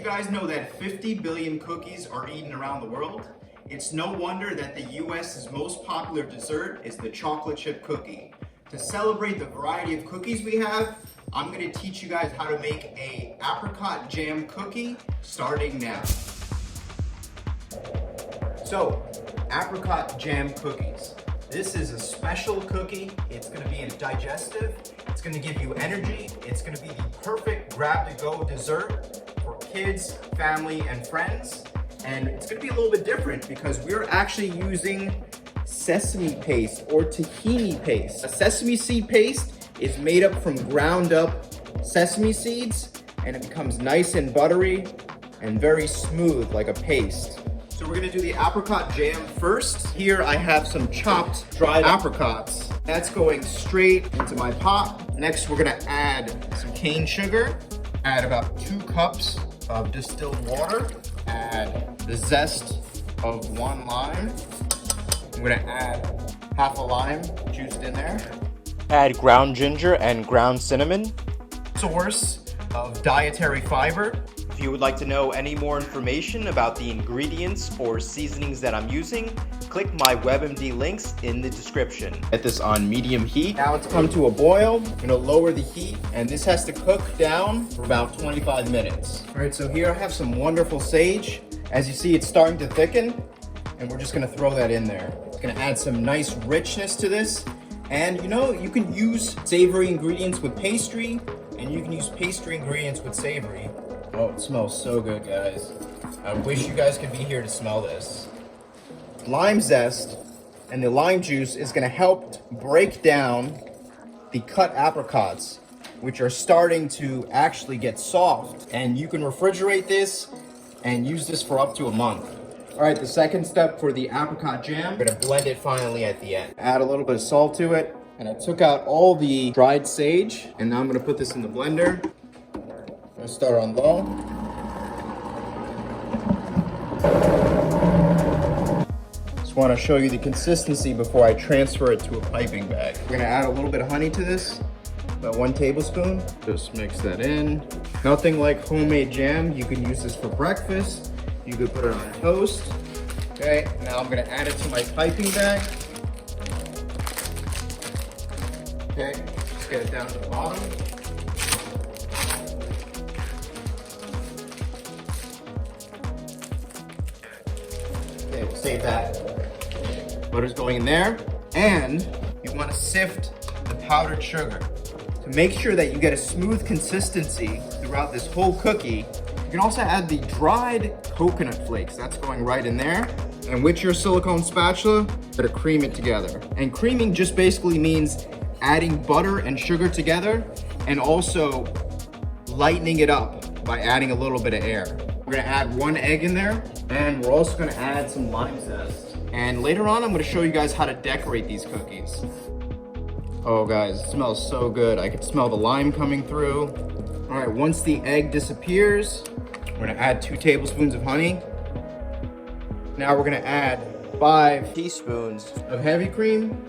guys know that 50 billion cookies are eaten around the world? It's no wonder that the US's most popular dessert is the chocolate chip cookie. To celebrate the variety of cookies we have, I'm going to teach you guys how to make a apricot jam cookie starting now. So, apricot jam cookies. This is a special cookie. It's going to be a digestive. It's going to give you energy. It's going to be the perfect grab-to-go dessert for kids, family, and friends. And it's going to be a little bit different because we're actually using sesame paste or tahini paste. A sesame seed paste is made up from ground up sesame seeds, and it becomes nice and buttery and very smooth like a paste. So we're gonna do the apricot jam first. Here I have some chopped dried apricots. That's going straight into my pot. Next we're gonna add some cane sugar. Add about 2 cups of distilled water. Add the zest of 1 lime. I'm gonna add half a lime juiced in there. Add ground ginger and ground cinnamon. Source of dietary fiber. If you would like to know any more information about the ingredients or seasonings that I'm using, click my WebMD links in the description. Get this on medium heat. Now it's come to a boil. I'm gonna lower the heat, and this has to cook down for about 25 minutes. All right, so here I have some wonderful sage. As you see, it's starting to thicken, and we're just gonna throw that in there. It's gonna add some nice richness to this. And you know, you can use savory ingredients with pastry, and you can use pastry ingredients with savory. Oh, it smells so good, guys. I wish you guys could be here to smell this. Lime zest and the lime juice is gonna help break down the cut apricots, which are starting to actually get soft. And you can refrigerate this and use this for up to a month. All right, the second step for the apricot jam, we're gonna blend it finally at the end. Add a little bit of salt to it, and I took out all the dried sage, and now I'm gonna put this in the blender. I'm gonna start on low. Just wanna show you the consistency before I transfer it to a piping bag. We're gonna add a little bit of honey to this, about 1 tablespoon. Just mix that in. Nothing like homemade jam. You can use this for breakfast. You could put it on toast. Okay, now I'm gonna add it to my piping bag. Okay, just get it down to the bottom. Okay, we'll save that. Butter's going in there. And you wanna sift the powdered sugar. To make sure that you get a smooth consistency throughout this whole cookie, you can also add the dried coconut flakes. That's going right in there. And with your silicone spatula, better cream it together. And creaming just basically means adding butter and sugar together and also lightening it up by adding a little bit of air. We're gonna add 1 egg in there, and we're also gonna add some lime zest. And later on, I'm gonna show you guys how to decorate these cookies. Oh guys, it smells so good. I can smell the lime coming through. All right, once the egg disappears, we're gonna add 2 tablespoons of honey. Now we're gonna add 5 teaspoons of heavy cream.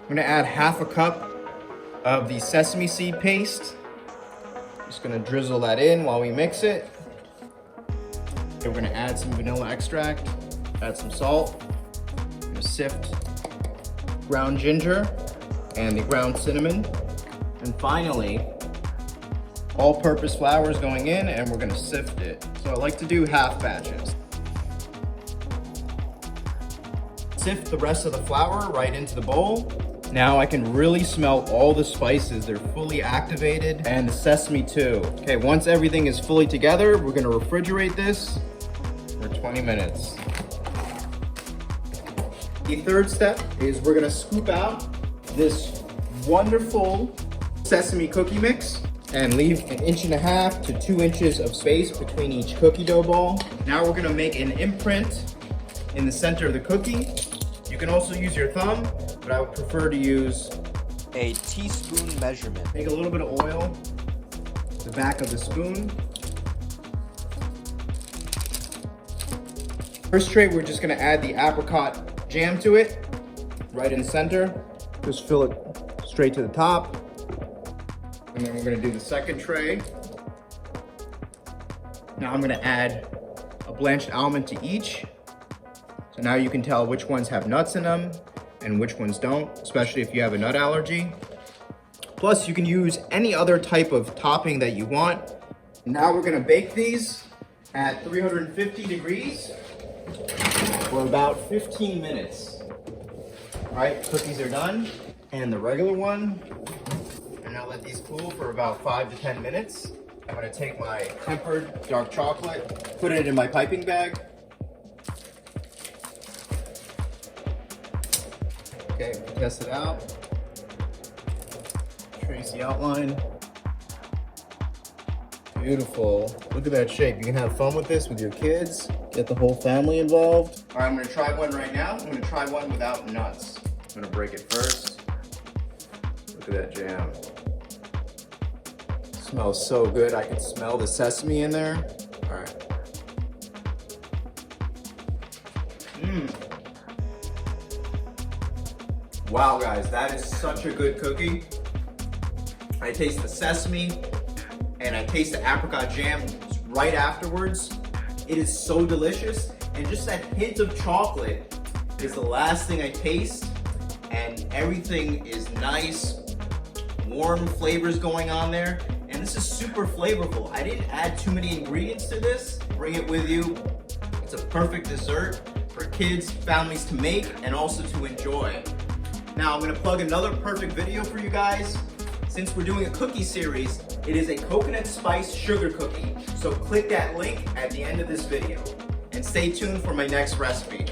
I'm gonna add half a cup of the sesame seed paste. Just gonna drizzle that in while we mix it. Okay, we're gonna add some vanilla extract, add some salt. I'm gonna sift ground ginger and the ground cinnamon. And finally, all-purpose flour is going in, and we're gonna sift it. So I like to do half batches. Sift the rest of the flour right into the bowl. Now I can really smell all the spices. They're fully activated, and the sesame too. Okay, once everything is fully together, we're gonna refrigerate this for 20 minutes. The third step is we're gonna scoop out this wonderful sesame cookie mix and leave 1.5 to 2 inches of space between each cookie dough ball. Now we're gonna make an imprint in the center of the cookie. You can also use your thumb, but I would prefer to use A teaspoon measurement. Take a little bit of oil, the back of the spoon. First tray, we're just gonna add the apricot jam to it, right in the center. Just fill it straight to the top. And then we're gonna do the second tray. Now I'm gonna add a blanched almond to each. So now you can tell which ones have nuts in them and which ones don't, especially if you have a nut allergy. Plus, you can use any other type of topping that you want. Now we're gonna bake these at 350 degrees for about 15 minutes. All right, cookies are done. And the regular one, and I'll let these cool for about 5 to 10 minutes. I'm gonna take my tempered dark chocolate, put it in my piping bag. Okay, test it out. Trace the outline. Beautiful. Look at that shape. You can have fun with this with your kids. Get the whole family involved. All right, I'm gonna try one right now. I'm gonna try one without nuts. I'm gonna break it first. Look at that jam. Smells so good. I can smell the sesame in there. All right. Wow, guys, that is such a good cookie. I taste the sesame and I taste the apricot jam right afterwards. It is so delicious, and just that hint of chocolate is the last thing I taste, and everything is nice, warm flavors going on there, and this is super flavorful. I didn't add too many ingredients to this. Bring it with you. It's a perfect dessert for kids, families to make, and also to enjoy. Now I'm gonna plug another perfect video for you guys. Since we're doing a cookie series, it is a coconut spice sugar cookie. So click that link at the end of this video and stay tuned for my next recipe.